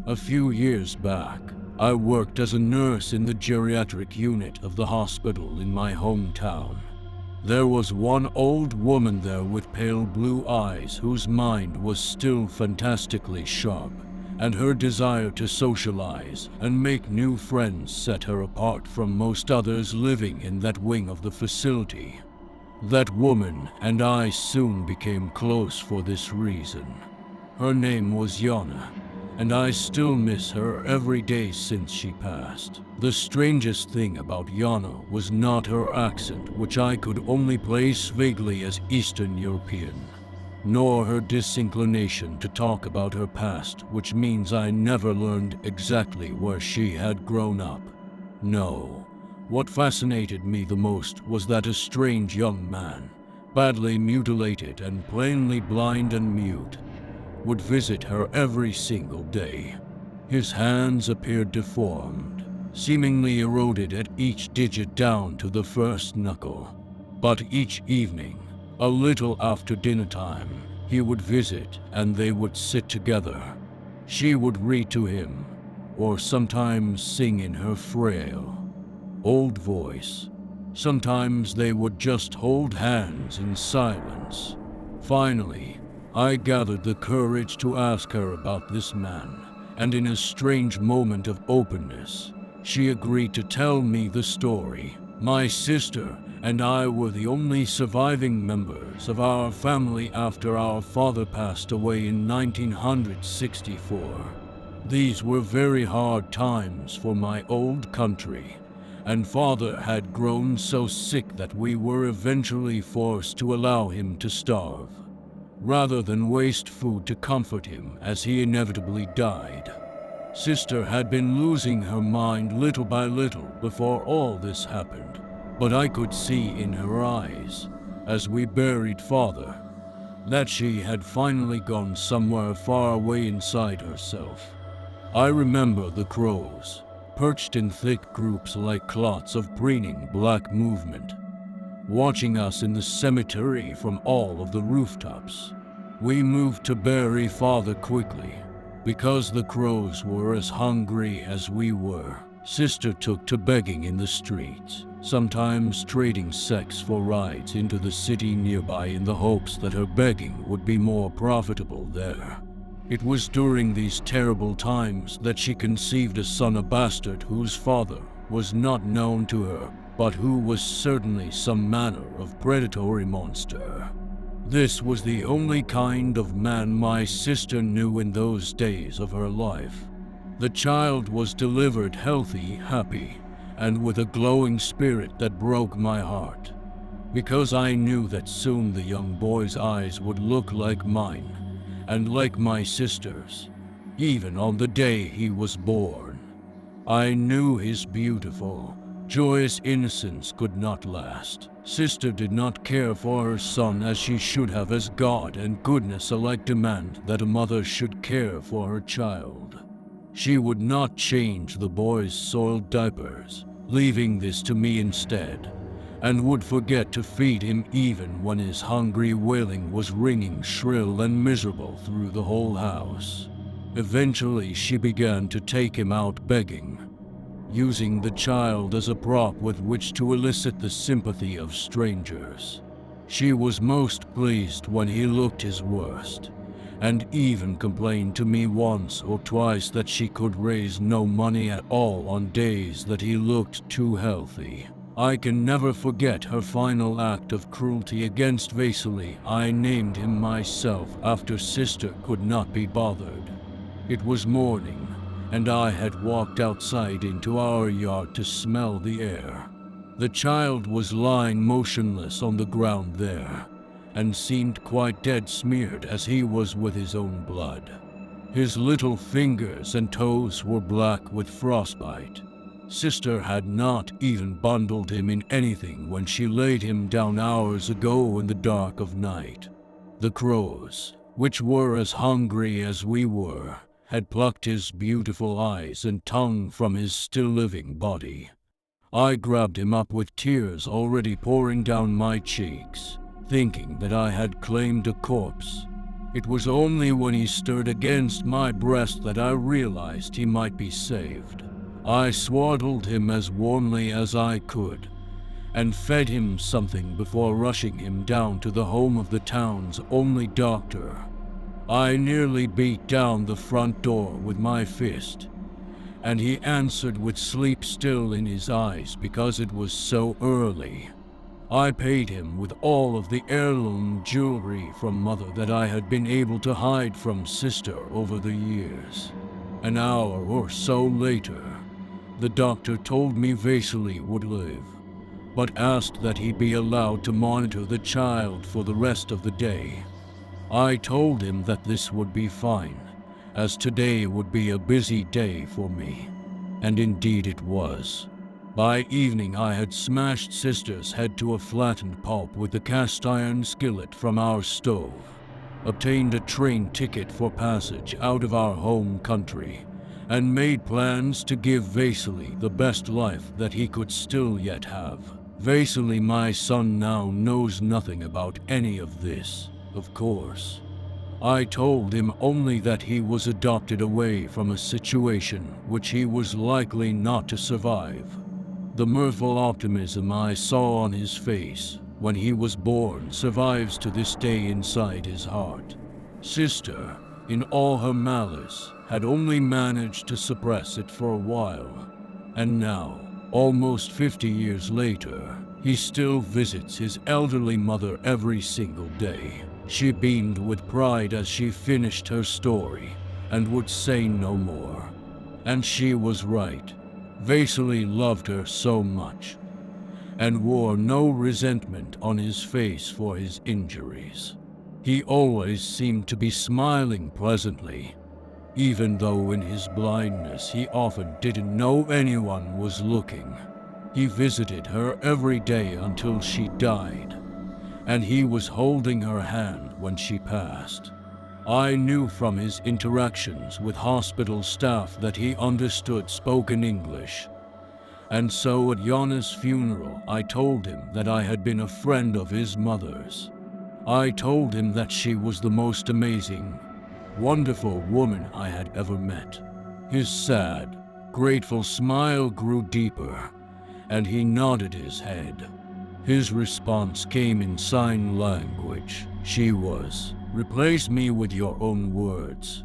A few years back, I worked as a nurse in the geriatric unit of the hospital in my hometown. There was one old woman there with pale blue eyes whose mind was still fantastically sharp, and her desire to socialize and make new friends set her apart from most others living in that wing of the facility. That woman and I soon became close for this reason. Her name was Yana, and I still miss her every day since she passed. The strangest thing about Yana was not her accent, which I could only place vaguely as Eastern European, nor her disinclination to talk about her past, which means I never learned exactly where she had grown up. No, what fascinated me the most was that a strange young man, badly mutilated and plainly blind and mute, would visit her every single day. His hands appeared deformed, seemingly eroded at each digit down to the first knuckle. But each evening, a little after dinner time, he would visit and they would sit together. She would read to him, or sometimes sing in her frail, old voice. Sometimes they would just hold hands in silence. Finally, I gathered the courage to ask her about this man, and in a strange moment of openness, she agreed to tell me the story. My sister and I were the only surviving members of our family after our father passed away in 1964. These were very hard times for my old country, and father had grown so sick that we were eventually forced to allow him to starve, rather than waste food to comfort him as he inevitably died. Sister had been losing her mind little by little before all this happened, but I could see in her eyes, as we buried father, that she had finally gone somewhere far away inside herself. I remember the crows, perched in thick groups like clots of preening black movement, watching us in the cemetery from all of the rooftops. We moved to bury father quickly, because the crows were as hungry as we were. Sister took to begging in the streets, sometimes trading sex for rides into the city nearby in the hopes that her begging would be more profitable there. It was during these terrible times that she conceived a son, a bastard whose father was not known to her, but who was certainly some manner of predatory monster. This was the only kind of man my sister knew in those days of her life. The child was delivered healthy, happy, and with a glowing spirit that broke my heart, because I knew that soon the young boy's eyes would look like mine, and like my sister's, even on the day he was born. I knew his beautiful, joyous innocence could not last. Sister did not care for her son as she should have, as God and goodness alike demand that a mother should care for her child. She would not change the boy's soiled diapers, leaving this to me instead, and would forget to feed him even when his hungry wailing was ringing shrill and miserable through the whole house. Eventually, she began to take him out begging, using the child as a prop with which to elicit the sympathy of strangers. She was most pleased when he looked his worst, and even complained to me once or twice that she could raise no money at all on days that he looked too healthy. I can never forget her final act of cruelty against Vasily. I named him myself after sister could not be bothered. It was morning, and I had walked outside into our yard to smell the air. The child was lying motionless on the ground there, and seemed quite dead, smeared as he was with his own blood. His little fingers and toes were black with frostbite. Sister had not even bundled him in anything when she laid him down hours ago in the dark of night. The crows, which were as hungry as we were, had plucked his beautiful eyes and tongue from his still living body. I grabbed him up with tears already pouring down my cheeks, thinking that I had claimed a corpse. It was only when he stirred against my breast that I realized he might be saved. I swaddled him as warmly as I could, and fed him something before rushing him down to the home of the town's only doctor. I nearly beat down the front door with my fist, and he answered with sleep still in his eyes because it was so early. I paid him with all of the heirloom jewelry from Mother that I had been able to hide from Sister over the years. An hour or so later, the doctor told me Vasily would live, but asked that he be allowed to monitor the child for the rest of the day. I told him that this would be fine, as today would be a busy day for me, and indeed it was. By evening I had smashed Sister's head to a flattened pulp with the cast iron skillet from our stove, obtained a train ticket for passage out of our home country, and made plans to give Vasily the best life that he could still yet have. Vasily, my son, now knows nothing about any of this, of course. I told him only that he was adopted away from a situation which he was likely not to survive. The mirthful optimism I saw on his face when he was born survives to this day inside his heart. Sister, in all her malice, had only managed to suppress it for a while, and now, almost 50 years later, he still visits his elderly mother every single day. She beamed with pride as she finished her story and would say no more. And she was right. Vasily loved her so much, and wore no resentment on his face for his injuries. He always seemed to be smiling pleasantly, even though in his blindness he often didn't know anyone was looking. He visited her every day until she died, and he was holding her hand when she passed. I knew from his interactions with hospital staff that he understood spoken English, and so at Yana's funeral I told him that I had been a friend of his mother's. I told him that she was the most amazing, wonderful woman I had ever met. His sad, grateful smile grew deeper, and he nodded his head. His response came in sign language. She was. Replace me with your own words.